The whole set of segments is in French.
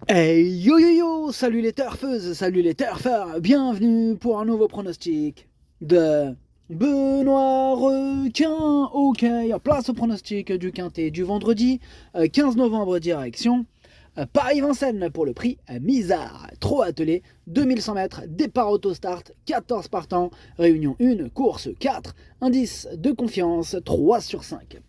Hey yo yo yo, salut les turfeuses, salut les turfeurs, bienvenue pour un nouveau pronostic de Benoît Requin. Ok, place au pronostic du quintet du vendredi 15 novembre direction Paris-Vincennes pour le prix Misard. Trop attelé, 2100 mètres, départ auto-start, 14 partants, réunion 1, course 4, indice de confiance 3 sur 5.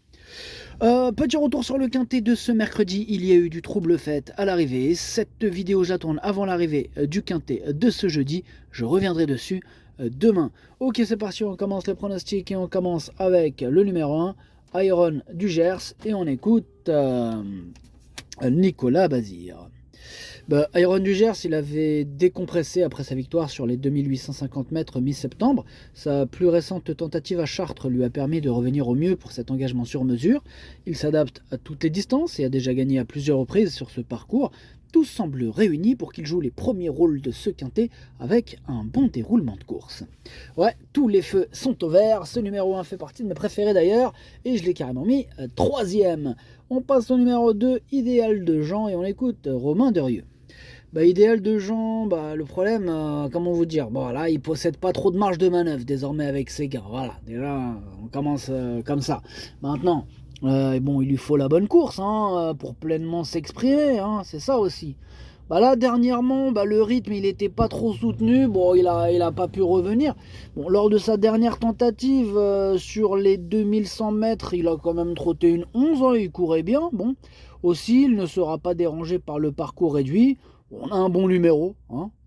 Petit retour sur le quintet de ce mercredi, il y a eu du trouble fait à l'arrivée. Cette vidéo, je la tourne avant l'arrivée du quintet de ce jeudi. Je reviendrai dessus demain. Ok, c'est parti, on commence le pronostic et on commence avec le numéro 1, Iron du Gers, et on écoute Nicolas Bazir. Iron du Gers, il avait décompressé après sa victoire sur les 2850 mètres mi-septembre. Sa plus récente tentative à Chartres lui a permis de revenir au mieux pour cet engagement sur mesure. Il s'adapte à toutes les distances et a déjà gagné à plusieurs reprises sur ce parcours. Tout semble réuni pour qu'il joue les premiers rôles de ce quintet avec un bon déroulement de course. Ouais, tous les feux sont au vert. Ce numéro 1 fait partie de mes préférés d'ailleurs et je l'ai carrément mis troisième. On passe au numéro 2, Idéal de Jean, et on écoute Romain Derieux. Idéal de Jean, le problème, comment vous dire, là, il possède pas trop de marge de manœuvre désormais avec ses gars. Voilà, déjà, on commence comme ça. Maintenant, il lui faut la bonne course pour pleinement s'exprimer, c'est ça aussi. Là, dernièrement, le rythme, il était pas trop soutenu. Bon, il a pas pu revenir. Bon, lors de sa dernière tentative, sur les 2100 mètres, il a quand même trotté une 11, il courait bien. Bon, aussi, il ne sera pas dérangé par le parcours réduit. On a un bon numéro,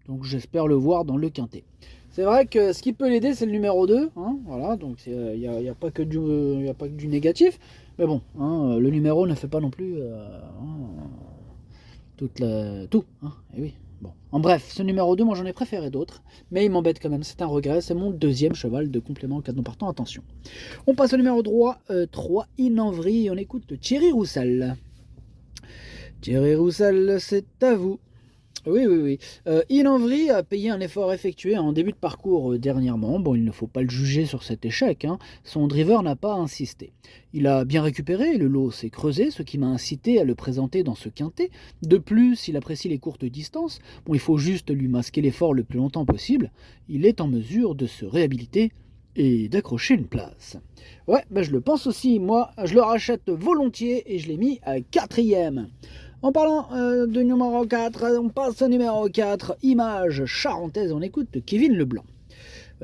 donc j'espère le voir dans le quintet. C'est vrai que ce qui peut l'aider, c'est le numéro 2. Voilà, donc il n'y a pas que du négatif. Mais bon, le numéro ne fait pas non plus tout. Et oui. Bon. En bref, ce numéro 2, moi j'en ai préféré d'autres, mais il m'embête quand même, c'est un regret, c'est mon deuxième cheval de complément cadeau partant, attention. On passe au numéro 3, 3 Inenvry, on écoute Thierry Roussel. Thierry Roussel, c'est à vous. Oui. Inenvry a payé un effort effectué en début de parcours dernièrement. Bon, il ne faut pas le juger sur cet échec. Son driver n'a pas insisté. Il a bien récupéré, le lot s'est creusé, ce qui m'a incité à le présenter dans ce quintet. De plus, il apprécie les courtes distances. Bon, il faut juste lui masquer l'effort le plus longtemps possible. Il est en mesure de se réhabiliter et d'accrocher une place. Ouais, je le pense aussi. Moi, je le rachète volontiers et je l'ai mis à 4e. En parlant de numéro 4, on passe au numéro 4, Image Charentaise, on écoute Kevin Leblanc.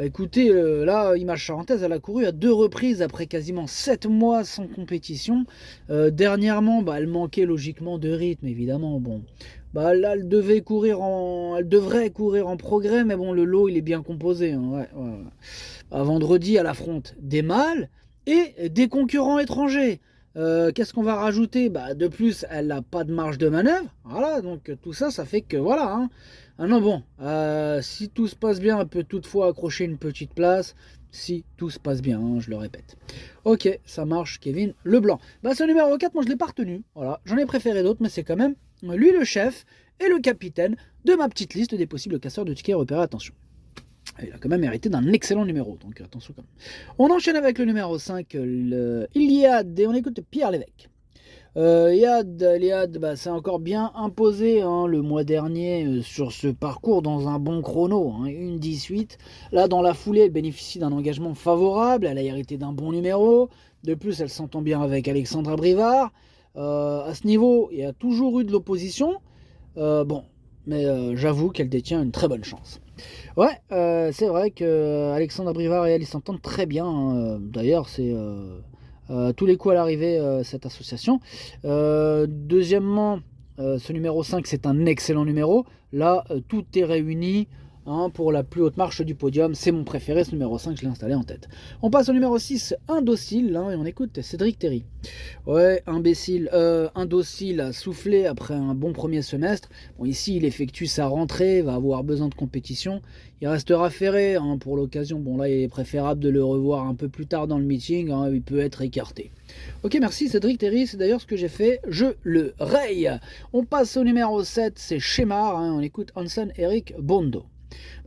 Écoutez, là, Image Charentaise, elle a couru à 2 reprises après quasiment 7 mois sans compétition. Dernièrement, elle manquait logiquement de rythme, évidemment. Bon, là, elle devrait courir en progrès, mais bon, le lot, il est bien composé. Ouais. Vendredi, elle affronte des mâles et des concurrents étrangers. Qu'est-ce qu'on va rajouter? De plus, elle n'a pas de marge de manœuvre. Voilà, donc tout ça, ça fait que voilà. Si tout se passe bien, elle peut toutefois accrocher une petite place. Si tout se passe bien, je le répète. Ok, ça marche, Kevin Leblanc. Ce numéro 4, moi je l'ai pas retenu. Voilà, j'en ai préféré d'autres, mais c'est quand même lui le chef et le capitaine de ma petite liste des possibles casseurs de tickets repérés. Attention. Il a quand même hérité d'un excellent numéro, donc attention quand même. On enchaîne avec le numéro 5, Iliad, et on écoute Pierre Lévesque. Iliad, s'est encore bien imposé le mois dernier sur ce parcours dans un bon chrono, 1,18. Là, dans la foulée, elle bénéficie d'un engagement favorable, elle a hérité d'un bon numéro. De plus, elle s'entend bien avec Alexandra Brivard. À ce niveau, il y a toujours eu de l'opposition. Mais j'avoue qu'elle détient une très bonne chance. Ouais, c'est vrai que Alexandra Brivard et elle, ils s'entendent très bien. D'ailleurs, c'est tous les coups à l'arrivée, cette association. Deuxièmement, ce numéro 5, c'est un excellent numéro. Là, tout est réuni pour la plus haute marche du podium. C'est mon préféré, ce numéro 5, je l'ai installé en tête. On passe au numéro 6, Indocile, et on écoute Cédric Terry. Ouais, Indocile a soufflé après un bon premier semestre. Bon, ici, il effectue sa rentrée, va avoir besoin de compétition. Il restera ferré pour l'occasion. Bon, là, il est préférable de le revoir un peu plus tard dans le meeting. Il peut être écarté. Ok, merci Cédric Terry. C'est d'ailleurs ce que j'ai fait. Je le raye. On passe au numéro 7, c'est Shemar. On écoute Hansen Eric Bondo.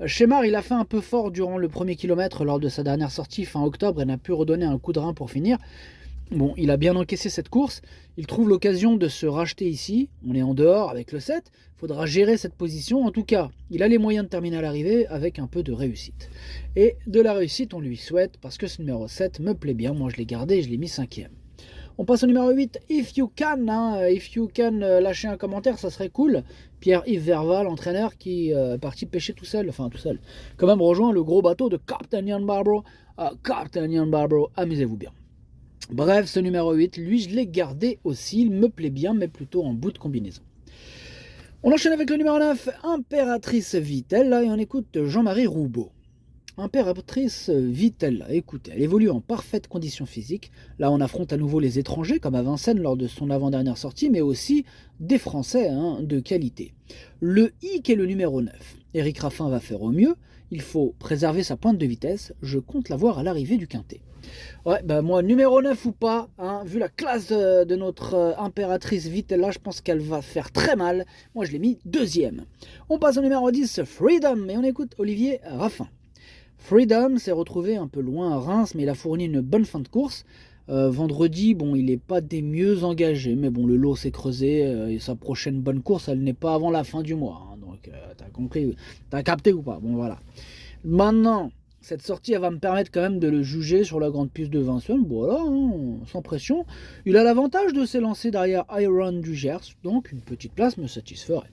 Shemar, il a fait un peu fort durant le premier kilomètre lors de sa dernière sortie fin octobre et n'a pu redonner un coup de rein pour finir. Bon, il a bien encaissé cette course, il trouve l'occasion de se racheter ici, on est en dehors avec le 7, il faudra gérer cette position, en tout cas, il a les moyens de terminer à l'arrivée avec un peu de réussite. Et de la réussite, on lui souhaite, parce que ce numéro 7 me plaît bien, moi je l'ai gardé et je l'ai mis 5e. On passe au numéro 8, If You Can, If You Can, lâcher un commentaire, ça serait cool. Pierre-Yves Verval, entraîneur qui est parti pêcher tout seul, quand même rejoint le gros bateau de Captain Ian Barbaro. Captain Ian Barbaro, amusez-vous bien. Bref, ce numéro 8, lui, je l'ai gardé aussi. Il me plaît bien, mais plutôt en bout de combinaison. On enchaîne avec le numéro 9, Impératrice Vitella, et on écoute Jean-Marie Roubaud. Impératrice Vitella, écoutez, elle évolue en parfaite condition physique. Là, on affronte à nouveau les étrangers, comme à Vincennes lors de son avant-dernière sortie, mais aussi des Français de qualité. Le I qui est le numéro 9. Éric Raffin va faire au mieux. Il faut préserver sa pointe de vitesse. Je compte la voir à l'arrivée du Quintet. Ouais, bah moi, numéro 9 ou pas, vu la classe de notre Impératrice Vitella, je pense qu'elle va faire très mal. Moi, je l'ai mis 2e. On passe au numéro 10, Freedom, et on écoute Olivier Raffin. Freedom s'est retrouvé un peu loin à Reims, mais il a fourni une bonne fin de course. Vendredi, bon, il n'est pas des mieux engagés, mais bon, le lot s'est creusé et sa prochaine bonne course, elle n'est pas avant la fin du mois. Donc, t'as compris, t'as capté ou pas? Bon, voilà. Maintenant, cette sortie, elle va me permettre quand même de le juger sur la grande piste de Vincennes. Voilà, sans pression. Il a l'avantage de s'élancer derrière Iron du Gers, donc une petite place me satisferait.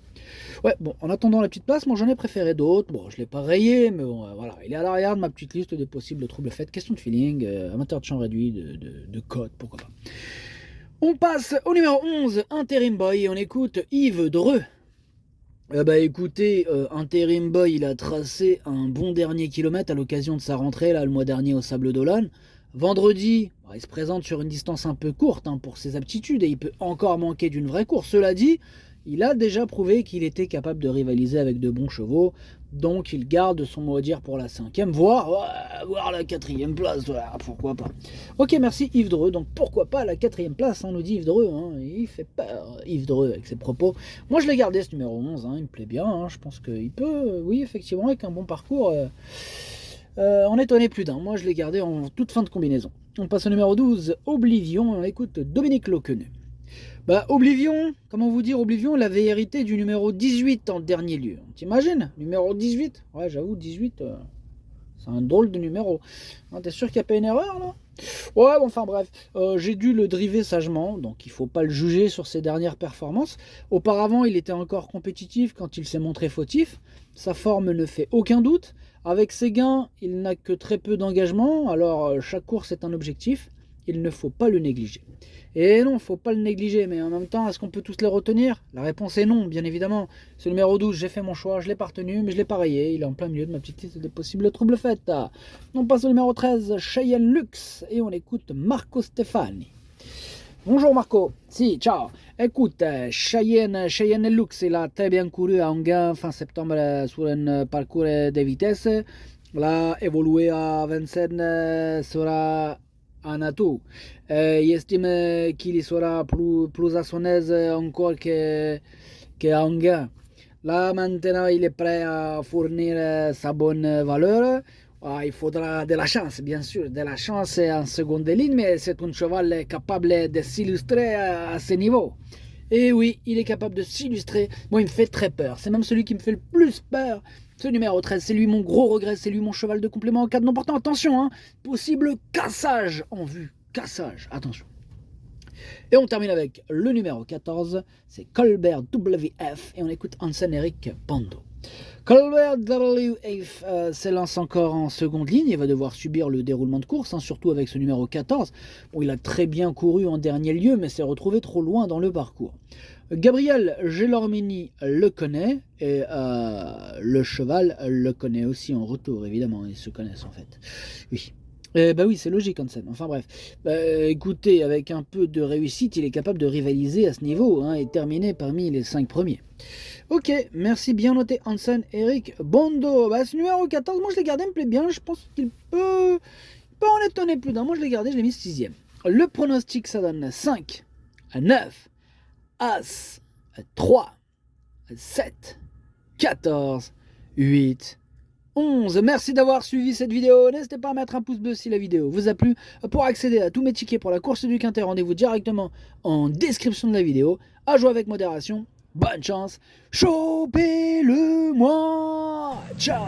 Ouais, bon, en attendant la petite place, moi j'en ai préféré d'autres. Bon, je ne l'ai pas rayé, mais bon, voilà, il est à l'arrière de ma petite liste des possibles troubles faits. Question de feeling, amateur de champ réduit, de code, pourquoi pas. On passe au numéro 11, Interim Boy, et on écoute Yves Dreux. Écoutez, Interim Boy, il a tracé un bon dernier kilomètre à l'occasion de sa rentrée, là, le mois dernier au Sable d'Olonne. Vendredi, il se présente sur une distance un peu courte pour ses aptitudes, et il peut encore manquer d'une vraie course. Cela dit, il a déjà prouvé qu'il était capable de rivaliser avec de bons chevaux, donc il garde son mot à dire pour la 5e, voire la 4e place, pourquoi pas. Ok, merci Yves Dreux, donc pourquoi pas la 4e place, nous dit Yves Dreux, il fait peur Yves Dreux avec ses propos. Moi je l'ai gardé ce numéro 11, il me plaît bien, je pense qu'il peut, oui effectivement, avec un bon parcours, en étonner plus d'un. Moi je l'ai gardé en toute fin de combinaison. On passe au numéro 12, Oblivion, on écoute Dominique Loqueneux. Oblivion, comment vous dire, Oblivion, il avait hérité du numéro 18 en dernier lieu. T'imagines, numéro 18? Ouais, j'avoue, 18, c'est un drôle de numéro. T'es sûr qu'il n'y a pas une erreur, là? Ouais, bon, enfin bref, j'ai dû le driver sagement, donc il ne faut pas le juger sur ses dernières performances. Auparavant, il était encore compétitif quand il s'est montré fautif. Sa forme ne fait aucun doute. Avec ses gains, il n'a que très peu d'engagement, alors chaque course est un objectif. Il ne faut pas le négliger. Et non, il ne faut pas le négliger, mais en même temps, est-ce qu'on peut tous les retenir? La réponse est non, bien évidemment. Ce numéro 12, j'ai fait mon choix, je ne l'ai pas retenu, mais je ne l'ai pas rayé. Il est en plein milieu de ma petite liste des possibles troubles faits. On passe au numéro 13, Cheyenne Lux, et on écoute Marco Stefani. Bonjour Marco, si, ciao. Écoute, Cheyenne Lux, il a très bien couru à Anguin fin septembre sur un parcours de vitesse. Il a évolué à Vincennes, sera un atout. Il estime qu'il sera plus à son aise encore qu'à Anguin. Là, maintenant, il est prêt à fournir sa bonne valeur. Il faudra de la chance, bien sûr, de la chance en seconde ligne, mais c'est un cheval capable de s'illustrer à ce niveau. Et oui, il est capable de s'illustrer. Moi, il me fait très peur. C'est même celui qui me fait le plus peur. Ce numéro 13, c'est lui mon gros regret, c'est lui mon cheval de complément en cas de non portant. Attention, possible cassage en vue. Cassage, attention. Et on termine avec le numéro 14, c'est Colbert WF, et on écoute Hansen-Eric Pando. Colbert WF s'élance encore en seconde ligne, il va devoir subir le déroulement de course, surtout avec ce numéro 14. Bon, il a très bien couru en dernier lieu, mais s'est retrouvé trop loin dans le parcours. Gabriel Gelormini le connaît, et le cheval le connaît aussi en retour, évidemment, ils se connaissent en fait. Oui. Oui, c'est logique, Hansen. Enfin bref, écoutez, avec un peu de réussite, il est capable de rivaliser à ce niveau et terminer parmi les 5 premiers. Ok, merci, bien noté, Hansen, Eric Bondo. Ce numéro 14, moi je l'ai gardé, il me plaît bien. Je pense qu'il peut en étonner plus d'un. Moi je l'ai gardé, je l'ai mis 6e. Le pronostic, ça donne 5, 9, As, 3, 7, 14, 8, 11. Merci d'avoir suivi cette vidéo. N'hésitez pas à mettre un pouce bleu si la vidéo vous a plu. Pour accéder à tous mes tickets pour la course du Quintet, rendez-vous directement en description de la vidéo. À jouer avec modération. Bonne chance. Chopez-le moi. Ciao.